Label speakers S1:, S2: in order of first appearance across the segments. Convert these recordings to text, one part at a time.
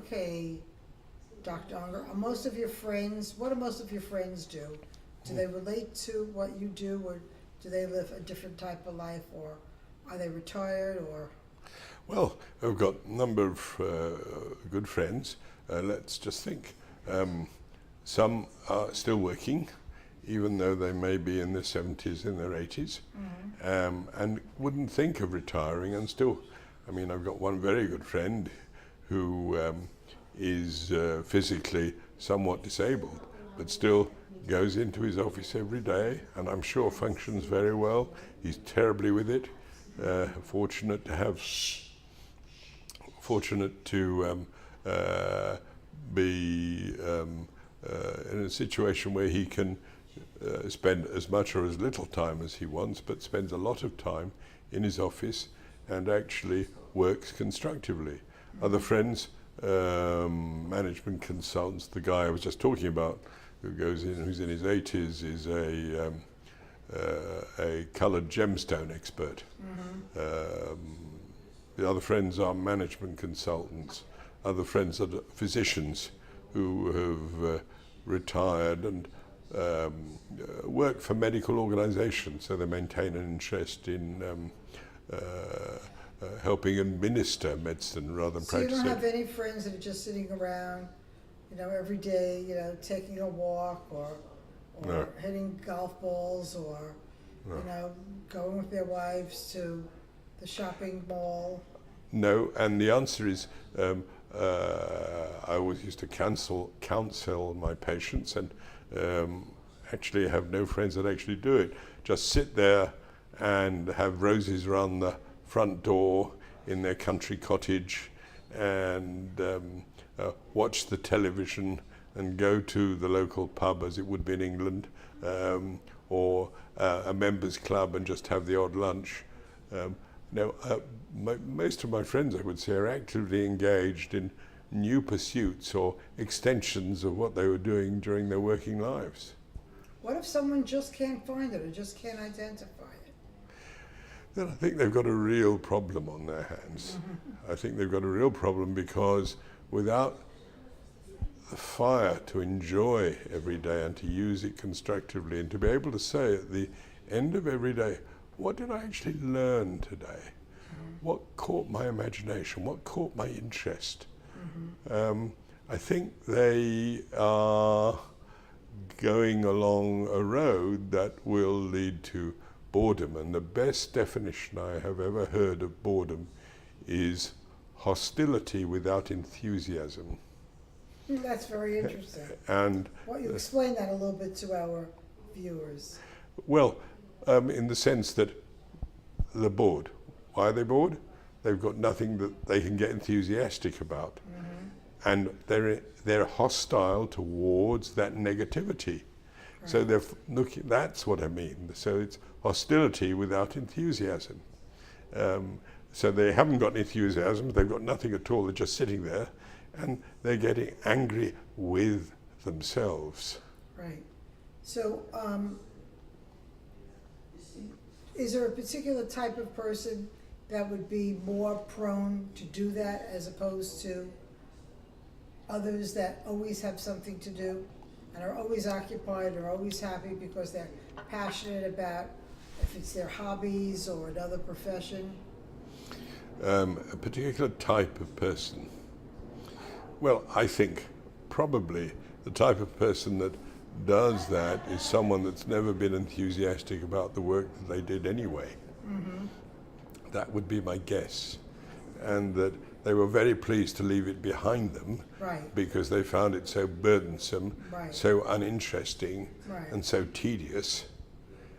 S1: Okay, Dr. Unger, are most of your friends, what do most of your friends do? Do they relate to what you do, or do they live a different type of life, or are they retired, or?
S2: Well, I've got a number of good friends. Let's just think. Some are still working, even though they may be in their 70s, in their 80s, and wouldn't think of retiring and still. I mean, I've got one very good friend who is physically somewhat disabled, but still goes into his office every day, and I'm sure functions very well. He's terribly with it. Fortunate to be in a situation where he can spend as much or as little time as he wants, but spends a lot of time in his office and actually works constructively. Other friends, management consultants, the guy I was just talking about, who's in his 80s, is a coloured gemstone expert. The other friends are management consultants. Other friends are physicians who have retired and work for medical organisations, so they maintain an interest in helping administer medicine rather than practicing.
S1: So you don't have any friends that are just sitting around, every day, taking a walk or
S2: No.
S1: hitting golf balls or, going with their wives to the shopping mall?
S2: No, and the answer is I always used to counsel my patients, and actually have no friends that actually do it. Just sit there and have roses around the front door in their country cottage and watch the television and go to the local pub, as it would be in England, or a members club, and just have the odd lunch. Most of my friends, I would say, are actively engaged in new pursuits or extensions of what they were doing during their working lives.
S1: What if someone just can't find it or just can't identify it?
S2: Then I think they've got a real problem on their hands. I think they've got a real problem because without the fire to enjoy every day and to use it constructively and to be able to say at the end of every day, what did I actually learn today? What caught my imagination? What caught my interest? I think they are going along a road that will lead to boredom, and the best definition I have ever heard of boredom is hostility without enthusiasm.
S1: That's very interesting.
S2: And
S1: Well, you explain that a little bit to our viewers.
S2: well, in the sense that they're bored. Why are they bored? They've got nothing that they can get enthusiastic about, and they're hostile towards that negativity. Right. So they're looking. That's what I mean. So it's hostility without enthusiasm. So they haven't got enthusiasm. They've got nothing at all. They're just sitting there, and they're getting angry with themselves.
S1: Right. So, is there a particular type of person that would be more prone to do that as opposed to others that always have something to do and are always occupied or always happy because they're passionate about if it's their hobbies or another profession?
S2: A particular type of person. Well, I think probably the type of person that does that is someone that's never been enthusiastic about the work that they did anyway. That would be my guess. And that they were very pleased to leave it behind them,
S1: Right.
S2: because they found it so burdensome,
S1: Right.
S2: so uninteresting,
S1: Right.
S2: and so tedious.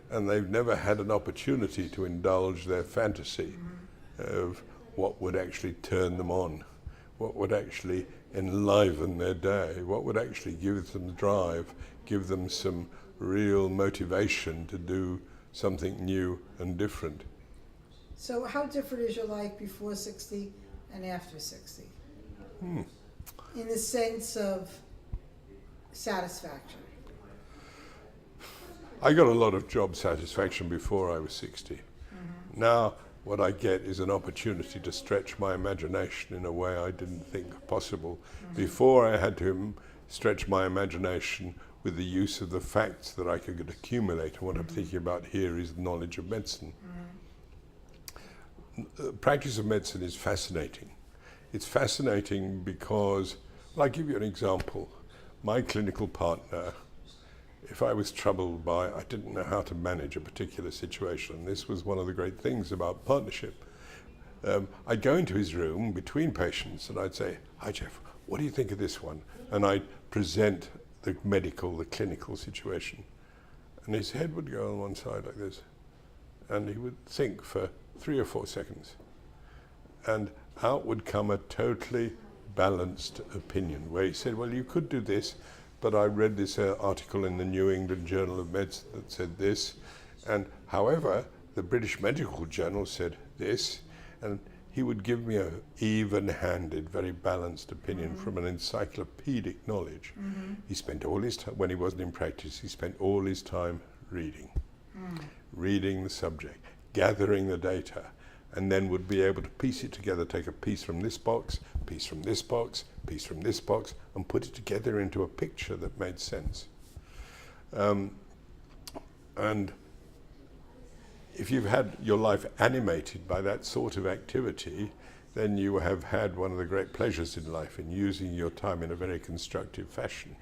S2: And they've never had an opportunity to indulge their fantasy of what would actually turn them on, what would actually enliven their day, what would actually give them drive, give them some real motivation to do something new and different.
S1: So how different is your life before 60 and after 60? In the sense of satisfaction.
S2: I got a lot of job satisfaction before I was 60. Now what I get is an opportunity to stretch my imagination in a way I didn't think possible. Before, I had to stretch my imagination with the use of the facts that I could accumulate. And what I'm thinking about here is knowledge of medicine. Practice of medicine is fascinating. It's fascinating because, well, I'll give you an example. My clinical partner, if I was troubled by, I didn't know how to manage a particular situation. This was one of the great things about partnership. I'd go into his room between patients and I'd say, "Hi Jeff, what do you think of this one?" And I'd present the medical, the clinical situation. And his head would go on one side like this. And he would think for 3 or 4 seconds. And out would come a totally balanced opinion where he said, "Well, you could do this, but I read this article in the New England Journal of Medicine that said this, and however, the British Medical Journal said this," and he would give me an even-handed, very balanced opinion from an encyclopedic knowledge. He spent all his time, when he wasn't in practice, he spent all his time reading, reading the subject, gathering the data, and then would be able to piece it together, take a piece from this box, piece from this box, piece from this box, and put it together into a picture that made sense. And if you've had your life animated by that sort of activity, then you have had one of the great pleasures in life in using your time in a very constructive fashion.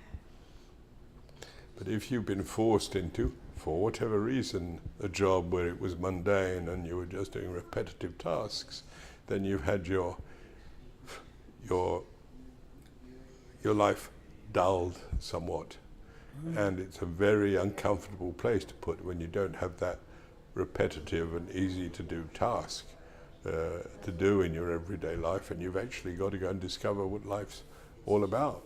S2: But if you've been forced into, for whatever reason, a job where it was mundane and you were just doing repetitive tasks, then you've had your life dulled somewhat. And it's a very uncomfortable place to put when you don't have that repetitive and easy to do task to do in your everyday life, and you've actually got to go and discover what life's all about.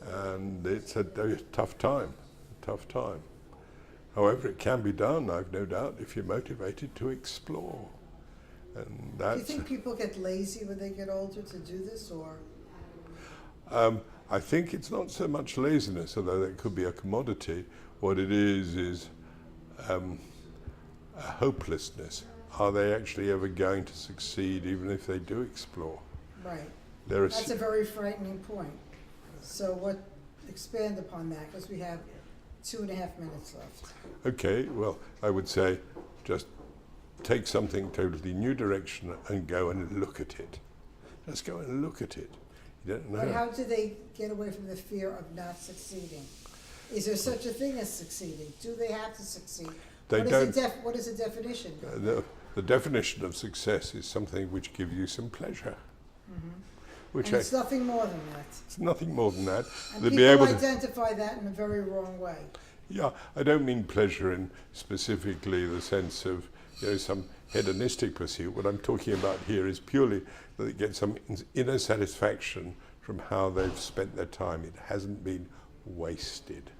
S2: And it's a tough time. However, it can be done, I've no doubt, if you're motivated to explore. And
S1: Do you think people get lazy when they get older to do this, or?
S2: I think it's not so much laziness, although that could be a commodity. What it is a hopelessness. Are they actually ever going to succeed, even if they do explore?
S1: Right.
S2: There
S1: That's a very frightening point. So expand upon that, because we have 2.5 minutes left.
S2: Okay, well, I would say just take something totally new direction and go and look at it. Just go and look at it. You don't know.
S1: But how do they get away from the fear of not succeeding? Is there such a thing as succeeding? Do they have to succeed?
S2: They
S1: What is the definition?
S2: The definition of success is something which gives you some pleasure.
S1: And it's nothing more than that.
S2: It's nothing more than that.
S1: And
S2: They'd
S1: people
S2: be able
S1: identify that in a very wrong way.
S2: Yeah, I don't mean pleasure in specifically the sense of some hedonistic pursuit. What I'm talking about here is purely that they get some inner satisfaction from how they've spent their time. It hasn't been wasted.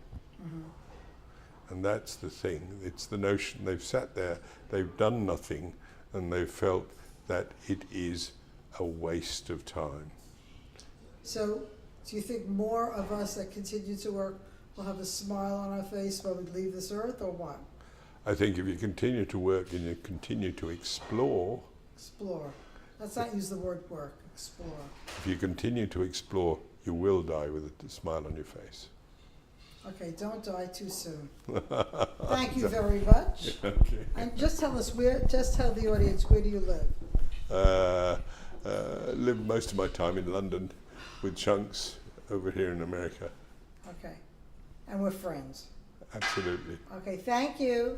S2: And that's the thing. It's the notion they've sat there, they've done nothing, and they've felt that it is a waste of time.
S1: So, do you think more of us that continue to work will have a smile on our face when we leave this earth, or what?
S2: I think if you continue to work and you continue to explore.
S1: Let's not use the word work. Explore.
S2: If you continue to explore, you will die with a smile on your face.
S1: Okay, don't die too soon. Thank you very much.
S2: Okay.
S1: And just tell the audience, where do you live?
S2: Live most of my time in London, with chunks over here in America.
S1: Okay. And we're friends.
S2: Absolutely.
S1: Okay, thank you.